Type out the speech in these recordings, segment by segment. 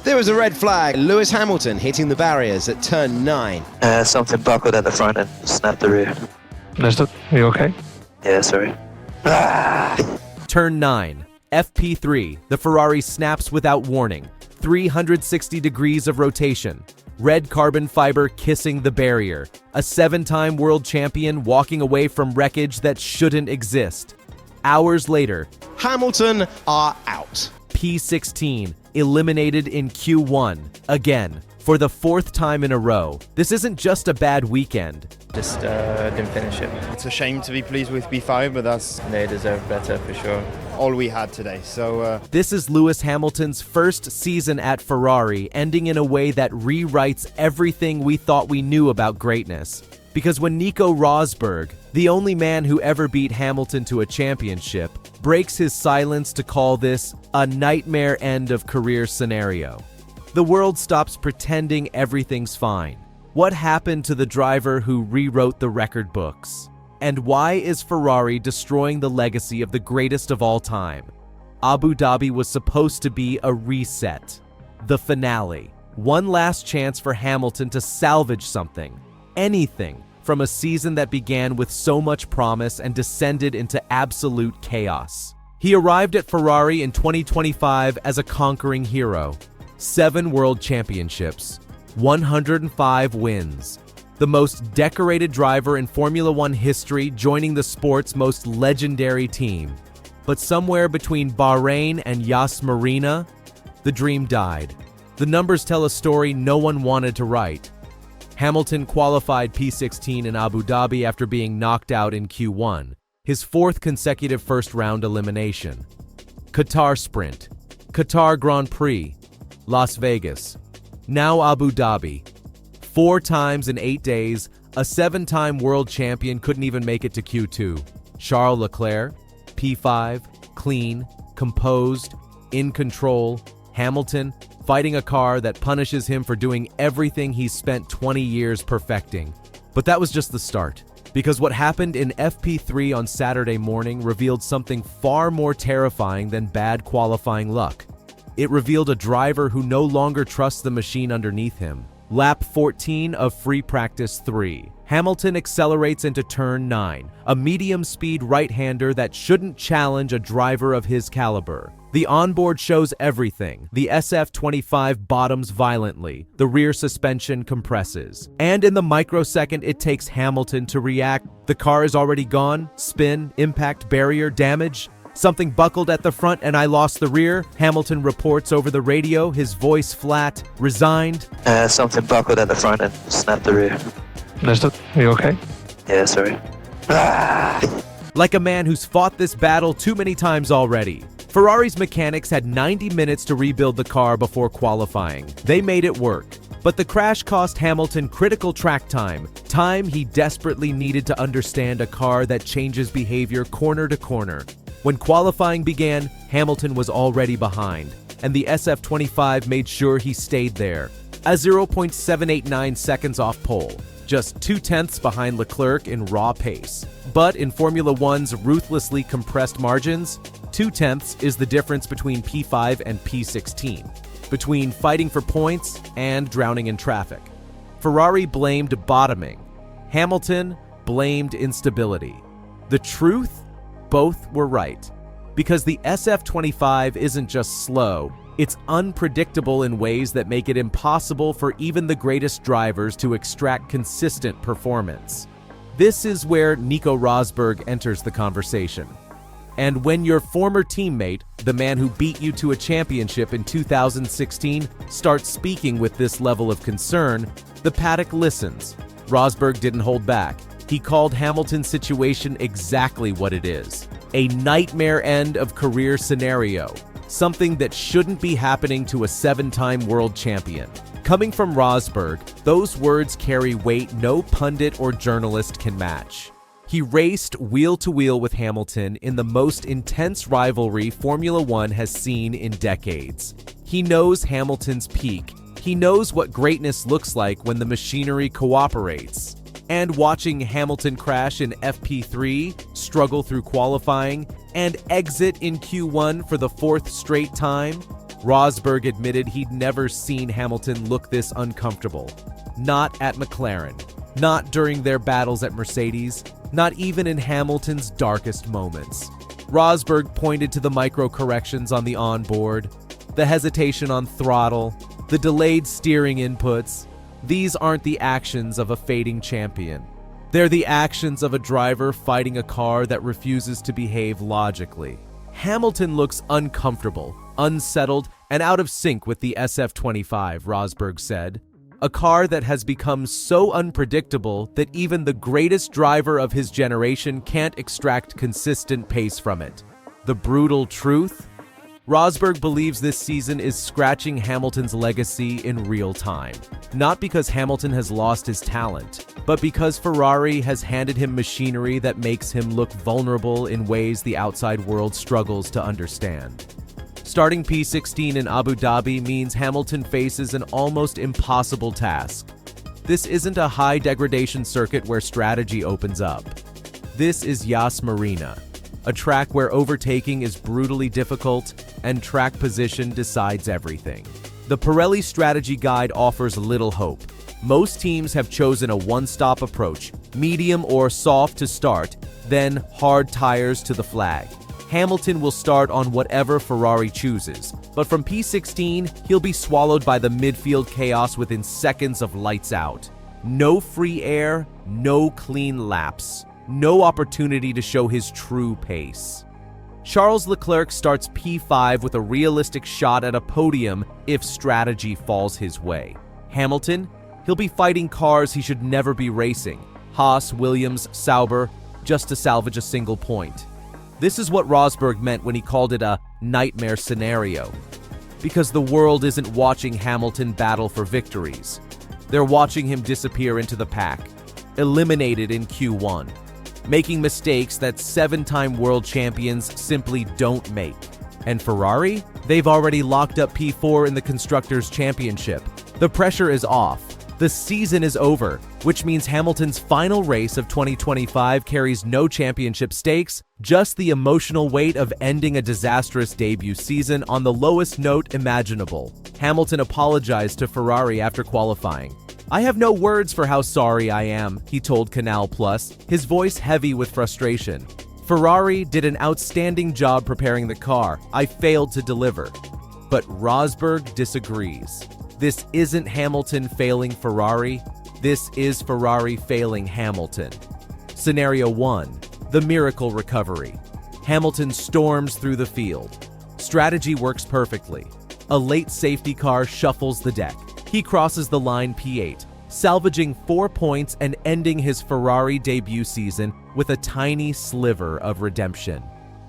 There was a red flag. Lewis Hamilton hitting the barriers at turn 9. Something buckled at the front and snapped the rear. Understood. Are you okay? Yeah, sorry. Turn 9. FP3. The Ferrari snaps without warning. 360 degrees of rotation. Red carbon fiber kissing the barrier. A 7-time world champion walking away from wreckage that shouldn't exist. Hours later, Hamilton are out. P16 eliminated in Q1 again for the 4th time in a row. This isn't just a bad weekend. Just didn't finish it. It's a shame to be pleased with P5, but They deserve better for sure. all we had today. So This is Lewis Hamilton's first season at Ferrari, ending in a way that rewrites everything we thought we knew about greatness. Because when Nico Rosberg, the only man who ever beat Hamilton to a championship, breaks his silence to call this a nightmare end of career scenario, the world stops pretending everything's fine. What happened to the driver who rewrote the record books? And why is Ferrari destroying the legacy of the greatest of all time? Abu Dhabi was supposed to be a reset, the finale, one last chance for Hamilton to salvage something, anything, from a season that began with so much promise and descended into absolute chaos. He arrived at Ferrari in 2025 as a conquering hero. 7 world championships, 105 wins, the most decorated driver in Formula One history, joining the sport's most legendary team. But somewhere between Bahrain and Yas Marina, the dream died. The numbers tell a story no one wanted to write. Hamilton qualified P16 in Abu Dhabi after being knocked out in Q1, his 4th consecutive first-round elimination. Qatar Sprint, Qatar Grand Prix, Las Vegas, now Abu Dhabi. 4 times in 8 days, a 7-time world champion couldn't even make it to Q2. Charles Leclerc, P5, clean, composed, in control. Hamilton, fighting a car that punishes him for doing everything he's spent 20 years perfecting. But that was just the start, because what happened in FP3 on Saturday morning revealed something far more terrifying than bad qualifying luck. It revealed a driver who no longer trusts the machine underneath him. Lap 14 of free practice 3. Hamilton accelerates into turn 9, a medium-speed right-hander that shouldn't challenge a driver of his caliber. The onboard shows everything. The SF25 bottoms violently. The rear suspension compresses. And in the microsecond it takes Hamilton to react, the car is already gone. Spin, impact, barrier, damage. Something buckled at the front and I lost the rear. Hamilton reports over the radio, his voice flat, resigned. Something buckled at the front and snapped the rear. Understood. Are you okay? Yeah, sorry. Like a man who's fought this battle too many times already. Ferrari's mechanics had 90 minutes to rebuild the car before qualifying. They made it work. But the crash cost Hamilton critical track time he desperately needed to understand a car that changes behavior corner to corner. When qualifying began, Hamilton was already behind, and the SF25 made sure he stayed there. A 0.789 seconds off pole, just 0.2 behind Leclerc in raw pace. But in Formula One's ruthlessly compressed margins, 0.2 is the difference between P5 and P16, between fighting for points and drowning in traffic. Ferrari blamed bottoming. Hamilton blamed instability. The truth? Both were right. Because the SF25 isn't just slow, it's unpredictable in ways that make it impossible for even the greatest drivers to extract consistent performance. This is where Nico Rosberg enters the conversation. And when your former teammate, the man who beat you to a championship in 2016, starts speaking with this level of concern, the paddock listens. Rosberg didn't hold back. He called Hamilton's situation exactly what it is. A nightmare end of career scenario. Something that shouldn't be happening to a 7-time world champion. Coming from Rosberg, those words carry weight no pundit or journalist can match. He raced wheel-to-wheel with Hamilton in the most intense rivalry Formula One has seen in decades. He knows Hamilton's peak. He knows what greatness looks like when the machinery cooperates. And watching Hamilton crash in FP3, struggle through qualifying, and exit in Q1 for the 4th straight time, Rosberg admitted he'd never seen Hamilton look this uncomfortable. Not at McLaren, not during their battles at Mercedes, not even in Hamilton's darkest moments. Rosberg pointed to the micro-corrections on the onboard, the hesitation on throttle, the delayed steering inputs. These aren't the actions of a fading champion. They're the actions of a driver fighting a car that refuses to behave logically. Hamilton looks uncomfortable, unsettled, and out of sync with the SF25, Rosberg said. A car that has become so unpredictable that even the greatest driver of his generation can't extract consistent pace from it. The brutal truth? Rosberg believes this season is scratching Hamilton's legacy in real time. Not because Hamilton has lost his talent, but because Ferrari has handed him machinery that makes him look vulnerable in ways the outside world struggles to understand. Starting P16 in Abu Dhabi means Hamilton faces an almost impossible task. This isn't a high-degradation circuit where strategy opens up. This is Yas Marina, a track where overtaking is brutally difficult and track position decides everything. The Pirelli strategy guide offers little hope. Most teams have chosen a one-stop approach, medium or soft to start, then hard tires to the flag. Hamilton will start on whatever Ferrari chooses, but from P16, he'll be swallowed by the midfield chaos within seconds of lights out. No free air, no clean laps, no opportunity to show his true pace. Charles Leclerc starts P5 with a realistic shot at a podium if strategy falls his way. Hamilton, he'll be fighting cars he should never be racing. Haas, Williams, Sauber, just to salvage a single point. This is what Rosberg meant when he called it a nightmare scenario. Because the world isn't watching Hamilton battle for victories. They're watching him disappear into the pack, eliminated in Q1, making mistakes that seven-time world champions simply don't make. And Ferrari? They've already locked up P4 in the Constructors' Championship. The pressure is off. The season is over, which means Hamilton's final race of 2025 carries no championship stakes, just the emotional weight of ending a disastrous debut season on the lowest note imaginable. Hamilton apologized to Ferrari after qualifying. "I have no words for how sorry I am," he told Canal Plus, his voice heavy with frustration. "Ferrari did an outstanding job preparing the car. I failed to deliver." But Rosberg disagrees. This isn't Hamilton failing Ferrari. This is Ferrari failing Hamilton. Scenario 1, the miracle recovery. Hamilton storms through the field. Strategy works perfectly. A late safety car shuffles the deck. He crosses the line P8, salvaging 4 points and ending his Ferrari debut season with a tiny sliver of redemption.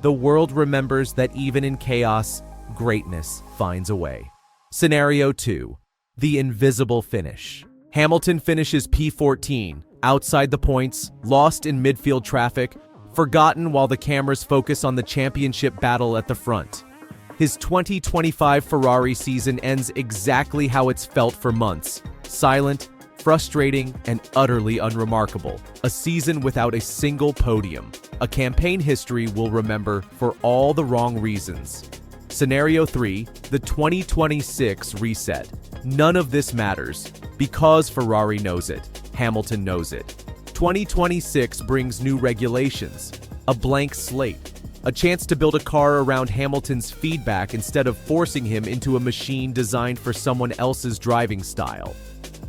The world remembers that even in chaos, greatness finds a way. Scenario 2, the invisible finish. Hamilton finishes P14, outside the points, lost in midfield traffic, forgotten while the cameras focus on the championship battle at the front. His 2025 Ferrari season ends exactly how it's felt for months: silent, frustrating, and utterly unremarkable. A season without a single podium. A campaign history we'll remember for all the wrong reasons. Scenario 3, the 2026 reset. None of this matters, because Ferrari knows it. Hamilton knows it. 2026 brings new regulations, a blank slate, a chance to build a car around Hamilton's feedback instead of forcing him into a machine designed for someone else's driving style.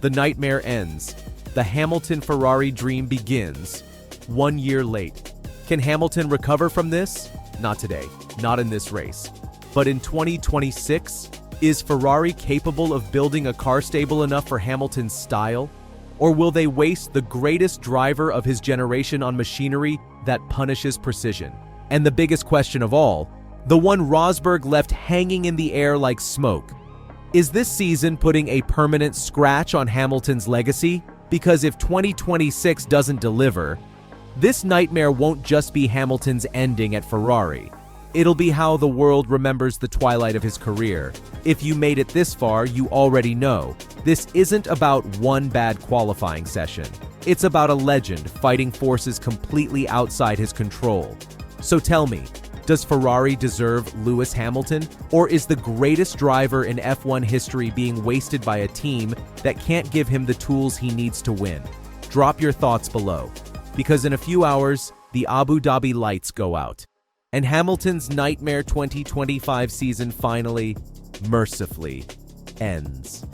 The nightmare ends. The Hamilton-Ferrari dream begins. 1 year late. Can Hamilton recover from this? Not today. Not in this race. But in 2026, is Ferrari capable of building a car stable enough for Hamilton's style? Or will they waste the greatest driver of his generation on machinery that punishes precision? And the biggest question of all, the one Rosberg left hanging in the air like smoke. Is this season putting a permanent scratch on Hamilton's legacy? Because if 2026 doesn't deliver, this nightmare won't just be Hamilton's ending at Ferrari. It'll be how the world remembers the twilight of his career. If you made it this far, you already know. This isn't about one bad qualifying session. It's about a legend fighting forces completely outside his control. So tell me, Does Ferrari deserve Lewis Hamilton? Or is the greatest driver in F1 history being wasted by a team that can't give him the tools he needs to win? Drop your thoughts below, because in a few hours, the Abu Dhabi lights go out, and Hamilton's nightmare 2025 season finally, mercifully, ends.